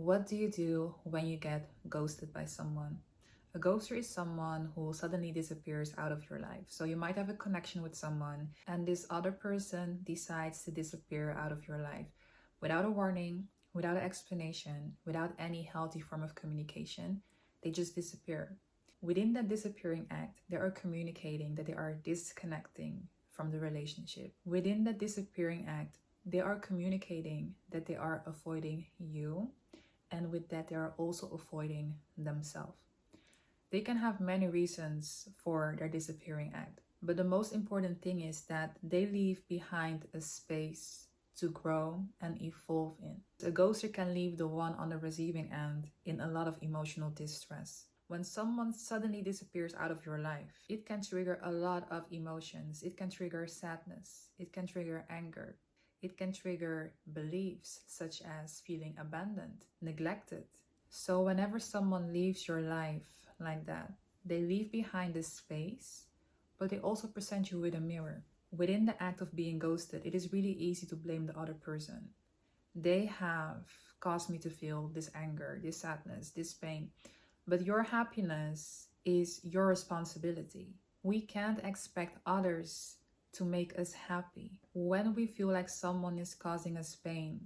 What do you do when you get ghosted by someone? A ghoster is someone who suddenly disappears out of your life. So you might have a connection with someone, and this other person decides to disappear out of your life without a warning, without an explanation, without any healthy form of communication. They just disappear. Within that disappearing act, they are communicating that they are disconnecting from the relationship. Within that disappearing act, they are communicating that they are avoiding you, and with that, they are also avoiding themselves. They can have many reasons for their disappearing act, but the most important thing is that they leave behind a space to grow and evolve in. A ghoster can leave the one on the receiving end in a lot of emotional distress. When someone suddenly disappears out of your life, it can trigger a lot of emotions. It can trigger sadness. It can trigger anger. It can trigger beliefs such as feeling abandoned, neglected. So whenever someone leaves your life like that, they leave behind this space, but they also present you with a mirror. Within the act of being ghosted, it is really easy to blame the other person. They have caused me to feel this anger, this sadness, this pain, but your happiness is your responsibility. We can't expect others to make us happy. When we feel like someone is causing us pain,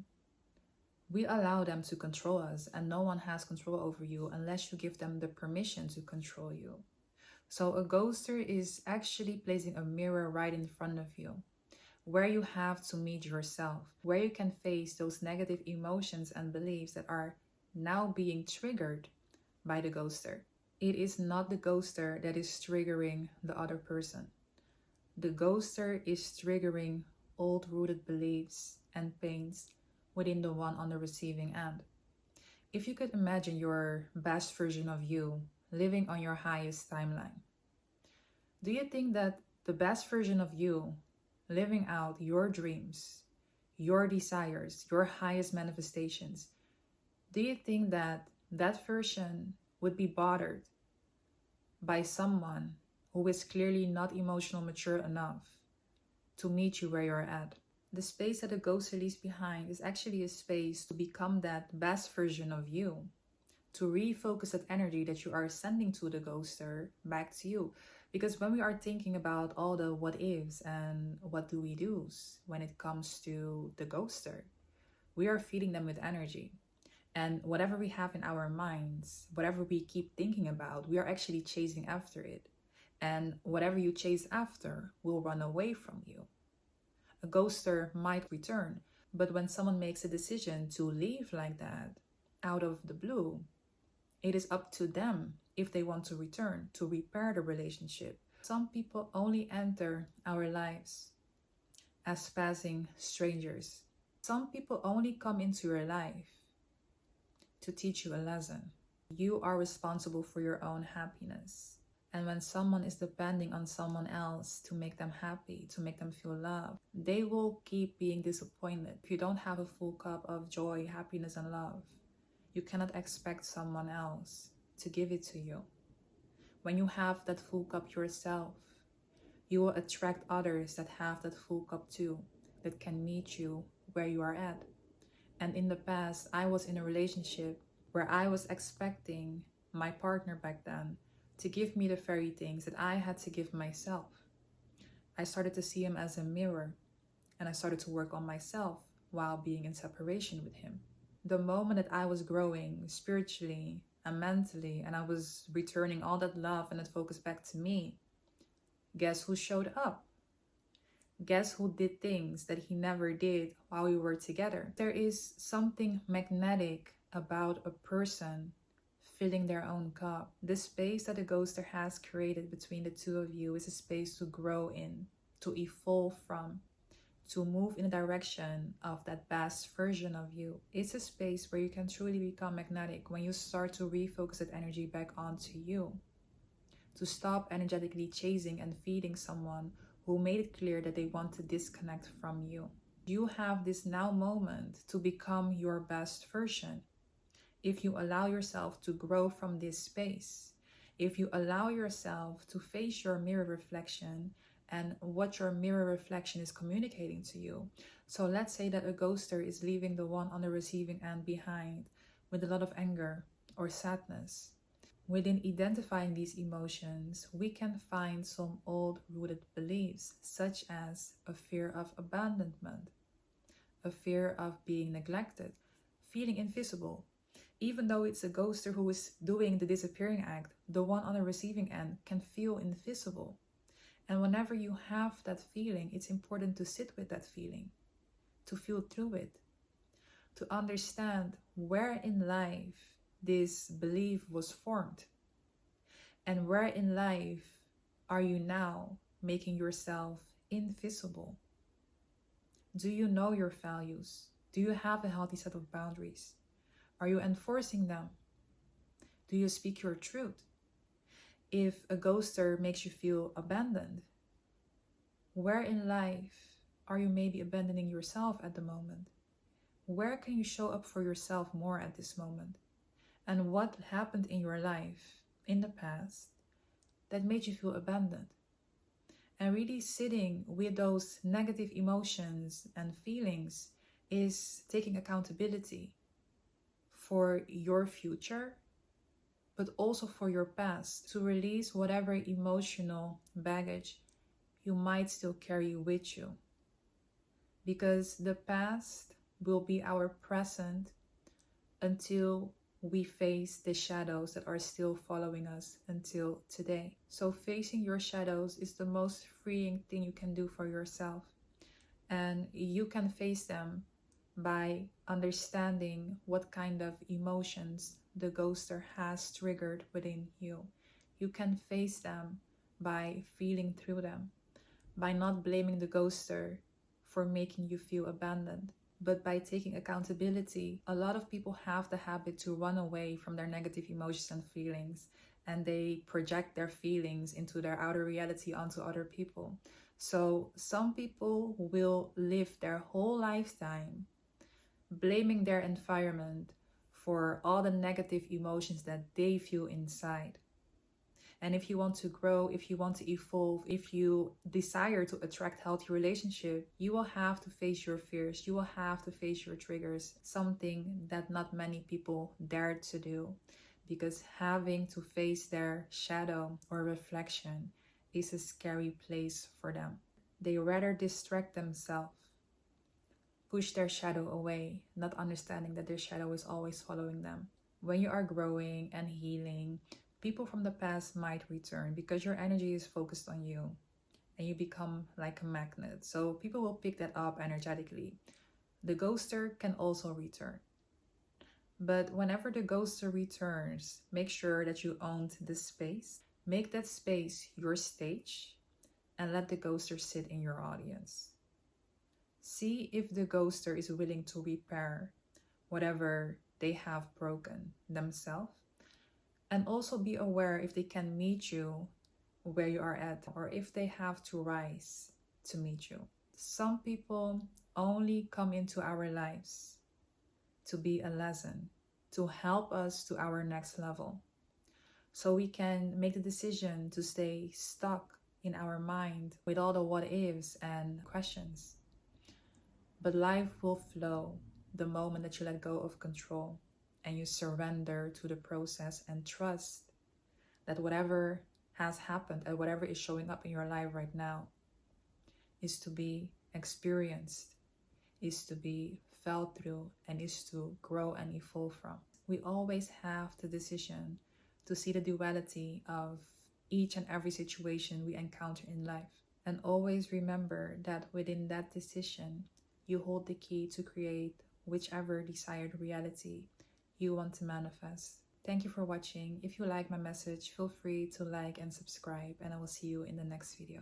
we allow them to control us, and no one has control over you unless you give them the permission to control you. So a ghoster is actually placing a mirror right in front of you, where you have to meet yourself, where you can face those negative emotions and beliefs that are now being triggered by the ghoster. It is not the ghoster that is triggering the other person. The ghoster is triggering old rooted beliefs and pains within the one on the receiving end. If you could imagine your best version of you living on your highest timeline, do you think that the best version of you living out your dreams, your desires, your highest manifestations, do you think that that version would be bothered by someone who is clearly not emotional mature enough to meet you where you're at? The space that a ghoster leaves behind is actually a space to become that best version of you, to refocus that energy that you are sending to the ghoster back to you. Because when we are thinking about all the what ifs and what do we do's when it comes to the ghoster, we are feeding them with energy. And whatever we have in our minds, whatever we keep thinking about, we are actually chasing after it. And whatever you chase after will run away from you. A ghoster might return, but when someone makes a decision to leave like that, out of the blue, it is up to them if they want to return, to repair the relationship. Some people only enter our lives as passing strangers. Some people only come into your life to teach you a lesson. You are responsible for your own happiness. And when someone is depending on someone else to make them happy, to make them feel loved, they will keep being disappointed. If you don't have a full cup of joy, happiness, and love, you cannot expect someone else to give it to you. When you have that full cup yourself, you will attract others that have that full cup too, that can meet you where you are at. And in the past, I was in a relationship where I was expecting my partner back then to give me the very things that I had to give myself. I started to see him as a mirror, and I started to work on myself while being in separation with him. The moment that I was growing spiritually and mentally, and I was returning all that love and that focus back to me, guess who showed up? Guess who did things that he never did while we were together? There is something magnetic about a person filling their own cup. The space that the ghoster has created between the two of you is a space to grow in, to evolve from, to move in the direction of that best version of you. It's a space where you can truly become magnetic when you start to refocus that energy back onto you. To stop energetically chasing and feeding someone who made it clear that they want to disconnect from you. You have this now moment to become your best version. If you allow yourself to grow from this space, if you allow yourself to face your mirror reflection and what your mirror reflection is communicating to you. So let's say that a ghoster is leaving the one on the receiving end behind with a lot of anger or sadness. Within identifying these emotions, we can find some old rooted beliefs, such as a fear of abandonment, a fear of being neglected, feeling invisible. Even though it's a ghoster who is doing the disappearing act, the one on the receiving end can feel invisible. And whenever you have that feeling, it's important to sit with that feeling, to feel through it, to understand where in life this belief was formed, and where in life are you now making yourself invisible. Do you know your values? Do you have a healthy set of boundaries? Are you enforcing them? Do you speak your truth? If a ghoster makes you feel abandoned, where in life are you maybe abandoning yourself at the moment? Where can you show up for yourself more at this moment? And what happened in your life in the past that made you feel abandoned? And really sitting with those negative emotions and feelings is taking accountability for your future, but also for your past, to release whatever emotional baggage you might still carry with you. Because the past will be our present until we face the shadows that are still following us until today. So facing your shadows is the most freeing thing you can do for yourself. And you can face them by understanding what kind of emotions the ghoster has triggered within you. You can face them by feeling through them, by not blaming the ghoster for making you feel abandoned, but by taking accountability. A lot of people have the habit to run away from their negative emotions and feelings, and they project their feelings into their outer reality onto other people. So some people will live their whole lifetime blaming their environment for all the negative emotions that they feel inside. And if you want to grow, if you want to evolve, if you desire to attract healthy relationship, you will have to face your fears. You will have to face your triggers, something that not many people dare to do, because having to face their shadow or reflection is a scary place for them. They rather distract themselves, push their shadow away, not understanding that their shadow is always following them. When you are growing and healing, people from the past might return because your energy is focused on you and you become like a magnet. So people will pick that up energetically. The ghoster can also return. But whenever the ghoster returns, make sure that you own the space. Make that space your stage and let the ghoster sit in your audience. See if the ghoster is willing to repair whatever they have broken themselves. And also be aware if they can meet you where you are at, or if they have to rise to meet you. Some people only come into our lives to be a lesson, to help us to our next level. So we can make the decision to stay stuck in our mind with all the what ifs and questions. But life will flow the moment that you let go of control and you surrender to the process and trust that whatever has happened and whatever is showing up in your life right now is to be experienced, is to be felt through, and is to grow and evolve from. We always have the decision to see the duality of each and every situation we encounter in life. And always remember that within that decision, you hold the key to create whichever desired reality you want to manifest. Thank you for watching. If you like my message, feel free to like and subscribe, and I will see you in the next video.